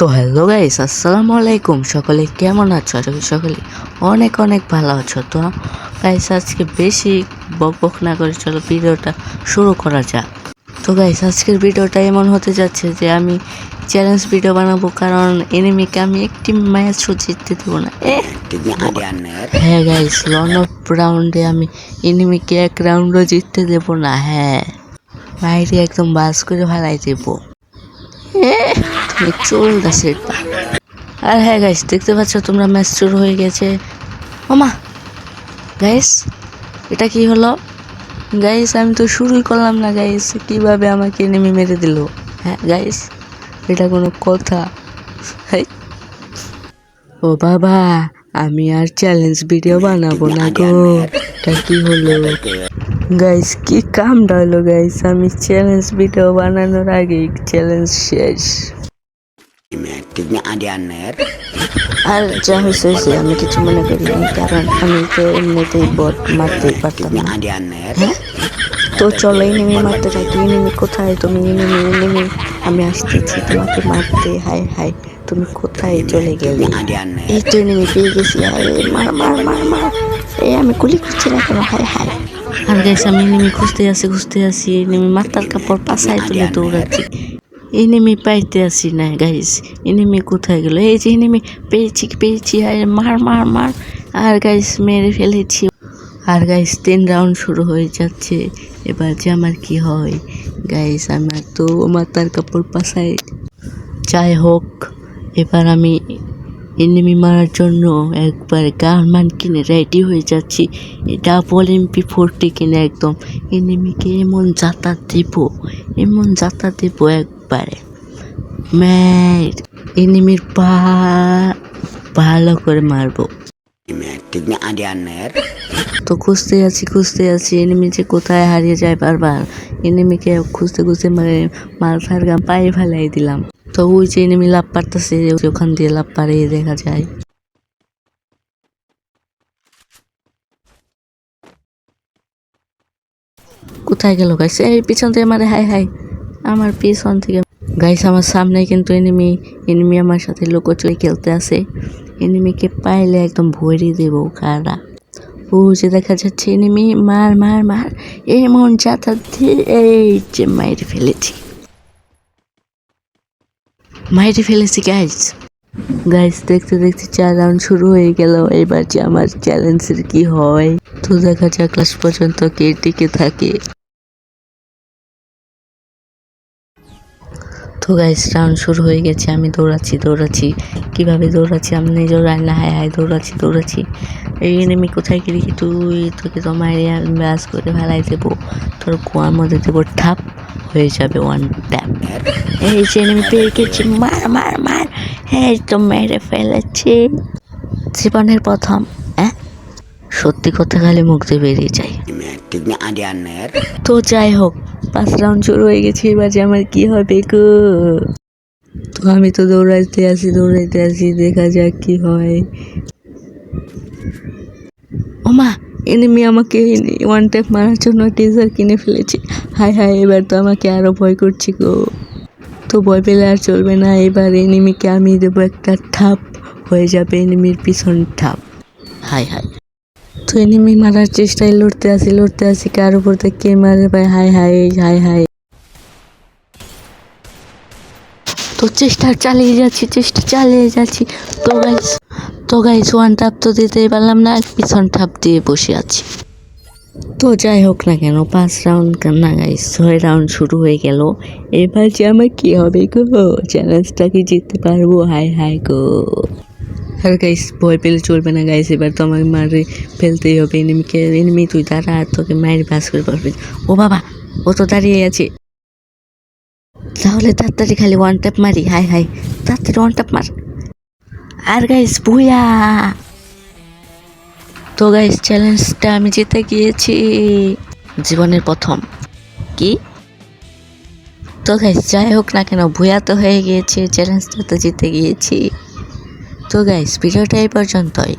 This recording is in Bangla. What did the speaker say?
তো হ্যালো গাইস, আসসালামু আলাইকুম। সকলে কেমন আছো? আশা করি সকলে অনেক অনেক ভালো আছো। তো গাইস, আজকে বেশি বকবক না করে চলো ভিডিওটা শুরু করা যাক। তো গাইস, আজকের ভিডিওটা এমন হতে যাচ্ছে যে আমি চ্যালেঞ্জ ভিডিও বানাবো, কারণ এনিমিকে আমি একটি ম্যাচও জিততে দেবো না। হ্যাঁ গাইস, লন অফ রাউন্ডে আমি এনিমিকে এক রাউন্ডও জিততে দেবো না। হ্যাঁ, বাইরে একদম বাস করে ফেলাই দেবো। চল গাছের পা। আর হ্যাঁ গাইস, দেখতে পাচ্ছ তোমরা ম্যাচ শুরু হয়ে গেছে। ওমা গাইস, এটা কি হলো গাইস? আমি তো শুরুই করলাম না গাইস, কিভাবে আমাকে নেমে মেরে দিল? হ্যাঁ গাইস, এটা কোনো কথা? ও বাবা, আমি আর চ্যালেঞ্জ ভিডিও বানাবো না গো। এটা কি হলো গাইস? কি কামটা হলো গাইস? আমি চ্যালেঞ্জ ভিডিও বানানোর আগেই চ্যালেঞ্জ শেষ। আর যা হয়েছে আমি কিছু মনে করিনি, কারণ আমি তো এমনিতেই বট মারতেই পারতাম না। হ্যাঁ, তো চলো এনিমি মারতে থাকি। এনিমি কোথায়? তুমি এনিমি, আমি আসতেছি তোমাকে মারতে। হাই হাই, তুমি কোথায় চলে গেলে? এই তো এনিমি পেয়ে গেছি। আরে মার মার মার মার, এই আমি গুলি করছি না কেন? Hi hi. আর গাইস, আমি এনিমি খুঁজতে আসি এনিমি মাথার কাপড় পাছায় তুলে দৌড়াচ্ছি। এনিমি পাইতে আসি না গাইস, এনিমি কোথায় গেল? এই যে এনিমি পেয়েছি। আর মার মার মার, আর গাইস মেরে ফেলেছি। আর গাইস 3 রাউন্ড শুরু হয়ে যাচ্ছে। এবার যে আমার কি হয় গাইস? আমার তো মাথার কাপড় পাছায়। যাই হোক, এবার আমি এনিমি মারার জন্য একবার গান কিনে রেডি হয়ে যাচ্ছি। ডাবল MP40 কিনে একদম এনিমিকে এমন যাতা দেব একবারে ম্যাট। এনিমির পা ভালো করে মারবো। তো খুঁজতে আছি এনিমি যে কোথায় হারিয়ে যায় বারবার। এনিমিকে খুঁজতে মানে মালফার গান পায়ে ফেলাই দিলাম। তো ওই যে এনিমি লাভ পারতেছে, ওখান দিয়ে লাভ পারিয়ে দেখা যায়। কোথায় গেল গাইস? এই পিছন থেকে মারে। হাই হাই, আমার পিছন থেকে গাইস। আমার সামনে কিন্তু এনিমি আমার সাথে লুকোচুরি খেলতে আছে। এনিমিকে পাইলে একদম ভরিয়ে দেবো কারা। ও যে দেখা যাচ্ছে এনিমি, মার মার মার, এমন যাতা দিয়ে এই যে মাইরে ফেলেছি গাইস দেখতে 4 রাউন্ড শুরু হয়ে গেল। এবার যে আমার চ্যালেঞ্জের কি হয়, তো দেখা যাক লাস্ট পর্যন্ত কে টিকে থাকে। তো গাইস রাউন্ড শুরু হয়ে গেছে। আমি দৌড়াচ্ছি। কিভাবে দৌড়াচ্ছি আমি নিজেও জানি না। হাই দৌড়াচ্ছি। এই এনিমি কোথায় গেলি? তোকে তো মারিয়ে ব্যাস করে ফেলাই দেবো। তোর কুয়ার মধ্যে দেবো, ঠাপ হয়ে যাবে 1 ট্যাপ। এই যে এনিমি পেয়ে গেছি, মার। হ্যাঁ, তো মেরে ফেলেছি। জীবনের প্রথম সত্যি কথা খালি মুখ দিয়ে বেরিয়ে যায়। তো যাই হোক, 5 রাউন্ড শুরু হয়ে গেছে। এবার যে আমার কি হবে গো? তো আমি তো দৌড়াইতে আছি, দেখা যাক কি হয়। ওমা, এনিমি আমাকে 1 ট্যাপ মারার জন্য টিজার কিনে ফেলেছে। হাই এবার তো আমাকে আরো ভয় করছি গো। তো ভয় পেলে আর চলবে না। এবার এনিমিকে আমি দেবো একটা ঠাপ, হয়ে যাবে এনিমির পিছন ঠাপ। হাই তো এনিমি মারার চেষ্টায় লড়তে আছি কার উপর থেকে কে মারে ভাই। হাই। তো চেষ্টা চালিয়ে যাচ্ছি। তো গাইস 1 ট্যাপ তো দিতেই পারলাম না, পিছন ঠাপ দিয়ে বসে আছি। তো যাই হোক না কেন, 5 রাউন্ড না গাইস 6 রাউন্ড শুরু হয়ে গেল। এবার যে আমার কি হবে গো? চ্যালেঞ্জটা কি জিততে পারবো? হাই গো। আর গাইস ভয় পেলে চলবে না গাইস, এবার তো আমাকে মারে ফেলতেই হবে এনিমিকে। এনিমি তুই দাঁড়া, তোকে মায়ের বাস করে পারবে। ও বাবা, ও তো দাঁড়িয়ে আছে। তাহলে তাড়াতাড়ি খালি 1 ট্যাপ মারি। হাই তাড়াতাড়ি 1 ট্যাপ মার। আর গাইস বুয়া। তো গাইস চ্যালেঞ্জটা আমি জিতে গিয়েছি, জীবনের প্রথম। কি? তো গাইস যাই হোক না কেন, ভুয়া তো হয়ে গিয়েছে, চ্যালেঞ্জটা তো জিতে গিয়েছি। তো গাইস ভিডিওটা এই পর্যন্তই।